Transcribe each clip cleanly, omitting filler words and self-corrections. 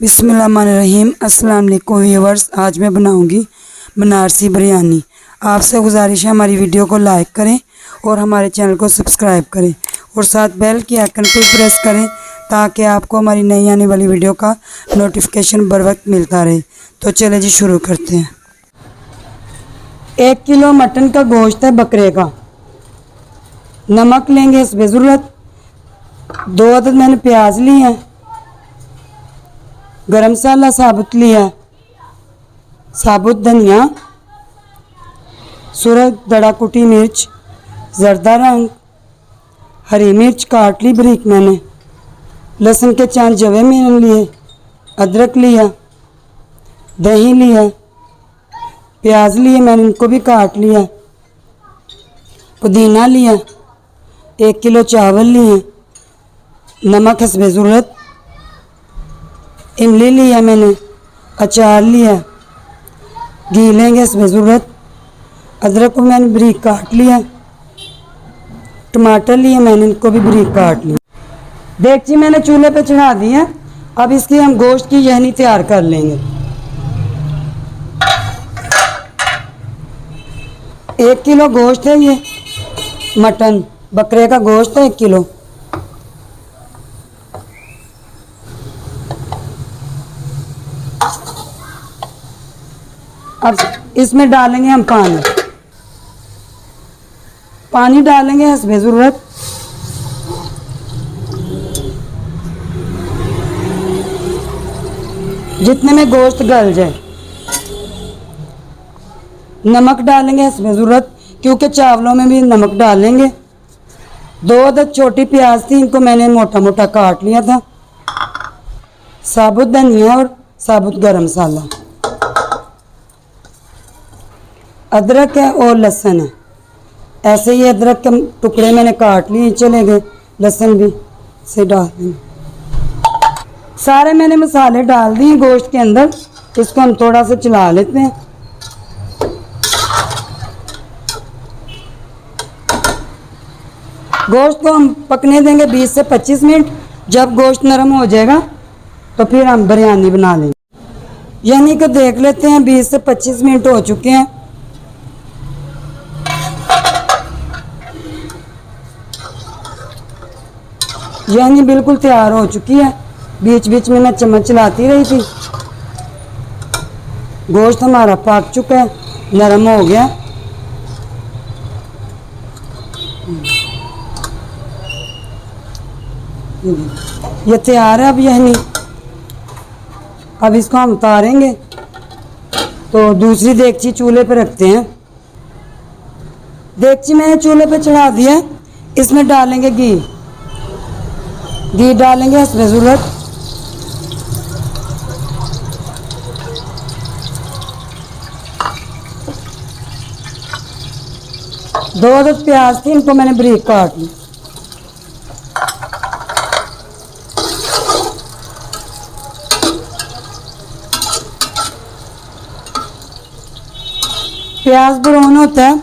बिस्मिल्लाहिर्रहमानिर्रहीम। अस्सलाम वालेकुम व्यूअर्स, आज मैं बनाऊंगी बनारसी बिरयानी। आपसे गुजारिश है हमारी वीडियो को लाइक करें और हमारे चैनल को सब्सक्राइब करें और साथ बेल के आइकन पर प्रेस करें ताकि आपको हमारी नई आने वाली वीडियो का नोटिफिकेशन बर वक्त मिलता रहे। तो चले जी शुरू करते हैं। 1 किलो मटन का गोश्त है बकरे का। नमक लेंगे इस ज़रूरत। 2 अदद मैंने प्याज ली हैं। गरम मसाला साबुत लिया, साबुत धनिया, सुरख दड़ा कुटी मिर्च, जर्दा रंग, हरी मिर्च काट ली बारीक मैंने, लहसुन के 4 जवे मैंने लिए, अदरक लिया, दही लिया, प्याज लिए मैंने इनको भी काट लिया, पुदीना लिया, 1 किलो चावल लिए, नमक हस्बे ज़रूरत, इमली लिया मैंने, अचार लिया, घी लेंगे इसमें ज़रूरत, अदरक को मैंने बारीक काट लिया, टमाटर लिए मैंने इनको भी बारीक काट लिया। देगची मैंने चूल्हे पे चढ़ा दी है। अब इसकी हम गोश्त की यहनी तैयार कर लेंगे। 1 किलो गोश्त है, ये मटन बकरे का गोश्त है 1 किलो। अब इसमें डालेंगे हम पानी डालेंगे हस्बे ज़रूरत। जितने में गोश्त गल जाए। नमक डालेंगे हस्बे ज़रूरत क्योंकि चावलों में भी नमक डालेंगे। 2 अदद छोटी प्याज थी, इनको मैंने मोटा मोटा काट लिया था। साबुत धनिया और साबुत गरम मसाला, अदरक है और लहसुन है। ऐसे ही अदरक के टुकड़े मैंने काट लिए, चले गए। लहसुन भी से डाल देंगे। सारे मैंने मसाले डाल दिए गोश्त के अंदर। इसको हम थोड़ा सा चला लेते हैं। गोश्त को हम पकने देंगे 20 से 25 मिनट। जब गोश्त नरम हो जाएगा तो फिर हम बिरयानी बना लेंगे। यानी कि देख लेते हैं 20 से 25 मिनट हो चुके हैं। यानी बिल्कुल तैयार हो चुकी है। बीच बीच में मैं चम्मच चलाती रही थी। गोश्त हमारा पक चुका है, नरम हो गया। ये तैयार है। अब यानी अब इसको हम उतारेंगे तो दूसरी देगची चूल्हे पे रखते हैं। देगची मैंने चूल्हे पे चढ़ा दिया। इसमें डालेंगे घी डालेंगे हस्बे ज़रूरत। दो अदद प्याज थी, इनको मैंने बारीक काट ली। प्याज ब्राउन होता है।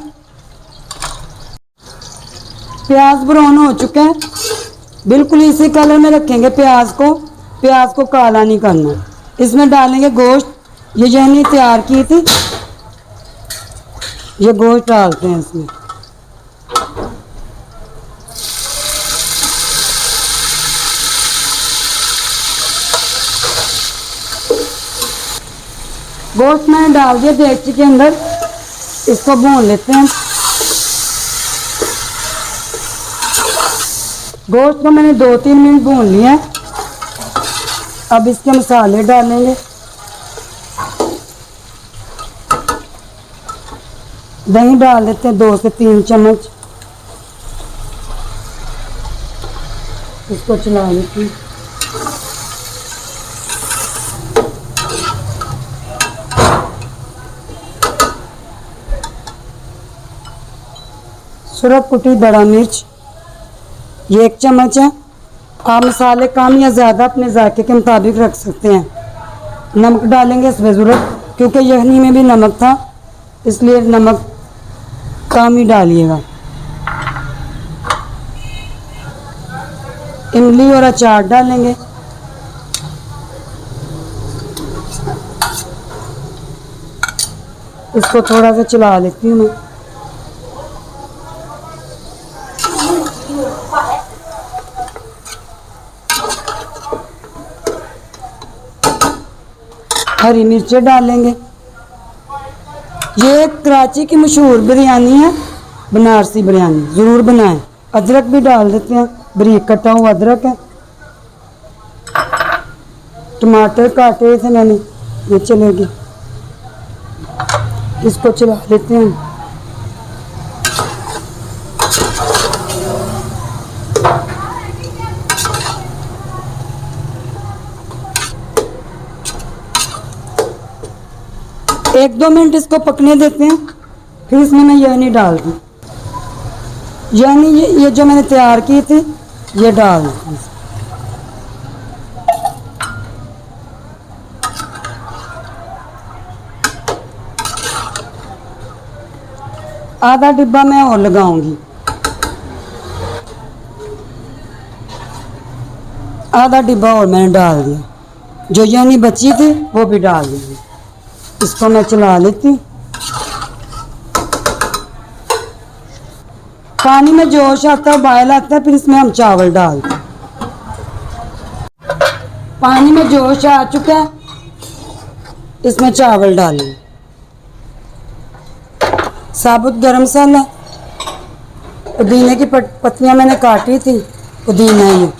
प्याज ब्राउन हो चुका है। बिल्कुल इसी कलर में रखेंगे प्याज को। प्याज को काला नहीं करना। इसमें डालेंगे गोश्त। ये यहनी तैयार की थी, ये गोश्त डालते हैं इसमें। गोश्त मैंने डाल दिया देगची के अंदर। इसको भून लेते हैं। गोश्त को मैंने 2-3 मिनट भून लिया। अब इसके मसाले डालेंगे। दही डाल देते हैं 2 से 3 चम्मच। इसको चला लेते हैं। सुरख कुटी दड़ा मिर्च ये 1 चम्मच है। आप मसाले कम या ज़्यादा अपने जायके के मुताबिक रख सकते हैं। नमक डालेंगे इसमें ज़रूरत क्योंकि यखनी में भी नमक था, इसलिए नमक कम ही डालिएगा। इमली और अचार डालेंगे। इसको थोड़ा सा चला लेती हूँ मैं। हरी मिर्चें डालेंगे। ये कराची की मशहूर बिरयानी है, बनारसी बिरयानी, ज़रूर बनाएं। अदरक भी डाल देते हैं, बारीक कटा हुआ अदरक है। टमाटर काटे थे मैंने, ये चलेगी। इसको चला लेते हैं। एक दो मिनट इसको पकने देते हैं, फिर इसमें मैं यानी डाल दूँ। यानी ये जो मैंने तैयार की थी ये डाल देती हूँ। आधा डिब्बा मैं और लगाऊंगी, आधा डिब्बा और मैंने डाल दिया। जो यानी बची थी वो भी डाल दूंगी। इसको मैं चला लेती हूँ। पानी में जोश आता है, बॉयल आता है, फिर इसमें हम चावल डालते हैं। पानी में जोश आ चुका है, इसमें चावल डालेंगे। साबुत गरम मसाला, पुदीने की पत्तियां मैंने काटी थी, पुदीना ये।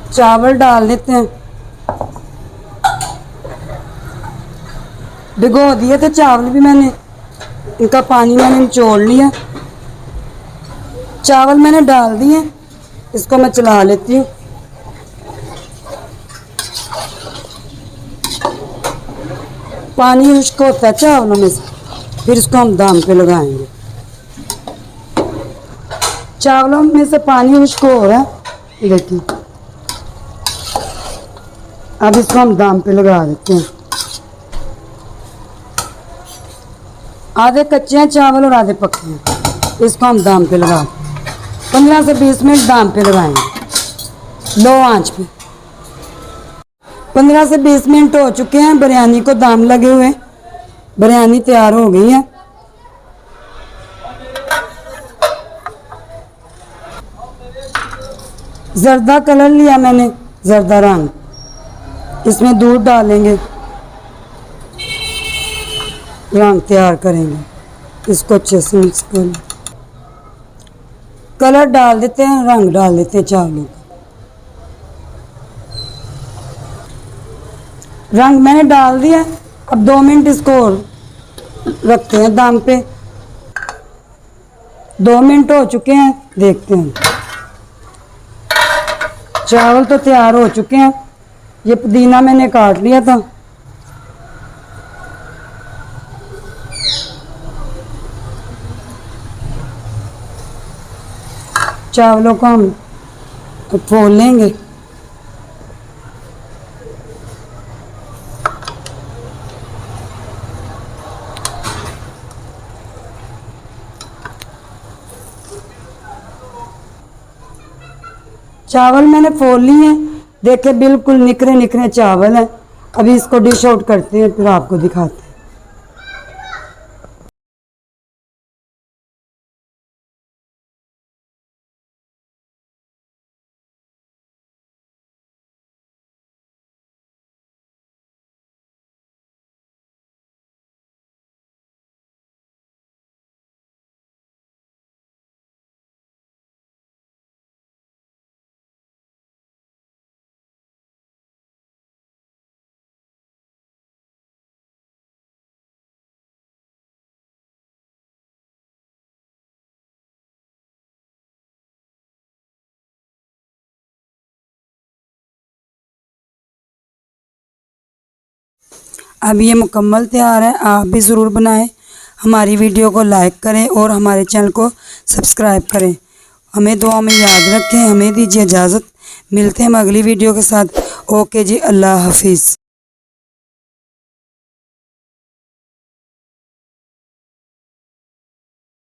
चावल डाल देते हैं। भिगो दिए थे चावल भी मैंने, इनका पानी मैंने निचोड़ लिया। चावल मैंने डाल दिए, इसको मैं चला लेती हूँ। पानी खुश्क होता है चावलों में से, फिर इसको हम दम पे लगाएंगे। चावलों में से पानी खुश्क हो रहा है, देखिए। अब इसको हम दम पे लगा देते हैं। आधे कच्चे हैं चावल और आधे पके हैं। इसको हम दम पे लगा देते हैं। 15 से 20 मिनट दम पे लगाएंगे, लो आंच पे। 15 से 20 मिनट हो चुके हैं, बिरयानी को दम लगे हुए। बिरयानी तैयार हो गई है। जर्दा कलर लिया मैंने, जर्दा रंग। इसमें दूध डालेंगे, रंग तैयार करेंगे। इसको अच्छे से मिक्स कर, कलर डाल देते हैं, रंग डाल देते हैं चावलों का। रंग मैंने डाल दिया। अब 2 मिनट इसको रखते हैं दम पे। 2 मिनट हो चुके हैं, देखते हैं। चावल तो तैयार हो चुके हैं। ये पुदीना मैंने काट लिया था। चावलों को हम फोड़ लेंगे। चावल मैंने फोड़ लिए हैं, देखे बिल्कुल निकरे निकरे चावल हैं। अभी इसको डिश आउट करते हैं, फिर आपको दिखाते हैं। अब ये मुकम्मल तैयार है। आप भी ज़रूर बनाएं। हमारी वीडियो को लाइक करें और हमारे चैनल को सब्सक्राइब करें। हमें दुआ में याद रखें। हमें दीजिए इजाज़त। मिलते हैं हम अगली वीडियो के साथ। ओके जी, अल्लाह हाफिज़।